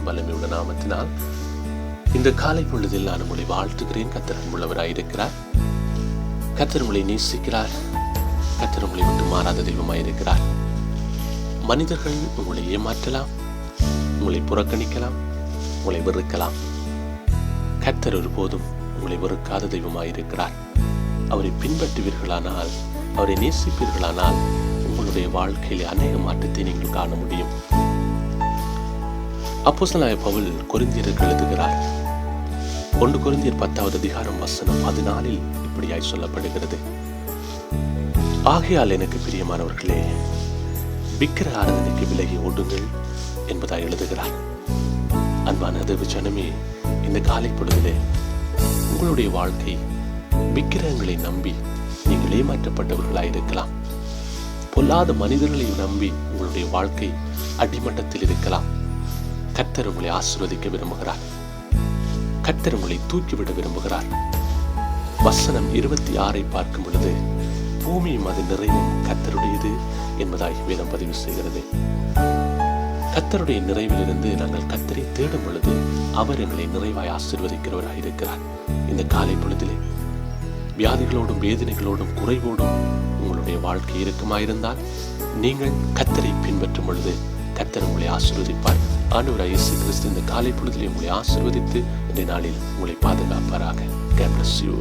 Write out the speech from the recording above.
வல்லமையுள்ள நாமத்தினால் இந்த காலை பொழுதில் நான் உங்களை வாழ்த்துகிறேன். கர்த்தர் அன்புள்ளவராயிருக்கிறார். கர்த்தர் உங்களை நேசிக்கிறார். கர்த்தர் உங்களை விட்டு மாறாத தெய்வமாயிருக்கிறார். மனிதர்கள் உங்களை ஏமாற்றலாம், உங்களை புறக்கணிக்கலாம், உங்களை வெறுக்கலாம். கர்த்தர் ஒருபோதும் உங்களை வெறுக்காத தெய்வமாயிருக்கிறார். அவரை பின்பற்றுவீர்களானால், அவரை நேசிப்பீர்களானால் உங்களுடைய வாழ்க்கையில் அநேக மாற்றத்தை நீங்கள் காண முடியும். அப்போஸ்தலனாகிய பவுல் கொரிந்தியருக்கு எழுதுகிறார். 1 கொரிந்தியர் 10வது அதிகாரம் வசனம் 14 இப்படியாய் சொல்லப்படுகிறது. ஆகையால் எனக்கு பிரியமானவர்களே, விக்கிர ஆராதனைக்கு விலகி ஓடுங்கள் என்பதாய் எழுதுகிறார். அன்பான தேவ ஜனமே, இந்த காலை பொழுதிலே உங்களுடைய வாழ்க்கை விக்கிரகங்களை நம்பி நீங்கள் ஏமாற்றப்பட்டவர்களாயிருக்கலாம். பொல்லாத மனிதர்களை நம்பி உங்களுடைய வாழ்க்கை அடிமட்டத்தில் இருக்கலாம். கர்த்தர் உங்களை ஆசீர்வதிக்க விரும்புகிறார். கர்த்தர் உங்களை தூக்கிவிட விரும்புகிறார். வசனம் 26 பார்க்கும் பொழுது, பூமியும் அது நிறைவும் கர்த்தருடையது என்பதாய் வேதம் பதிவு செய்கிறது. கர்த்தருடைய நிறைவிலிருந்து நாங்கள் கர்த்தரை தேடும் பொழுது அவர் எங்களை நிறைவாய் ஆசீர்வதிக்கிறவராய் இருக்கிறார். இந்த காலை பொழுதிலே வியாதிகளோடும் வேதனைகளோடும் குறைவோடும் உங்களுடைய வாழ்க்கை இருக்குமாயிருந்தால் நீங்கள் கர்த்தரை பின்பற்றும் பொழுது கர்த்தர் உங்களை ஆசீர்வதிப்பார். ஆண்டவராகிய இயேசு கிறிஸ்து இந்த காலை பொழுதிலே உங்களை ஆசீர்வதித்து இந்த நாளில் உங்களை பாதுகாப்பாராக. God bless you.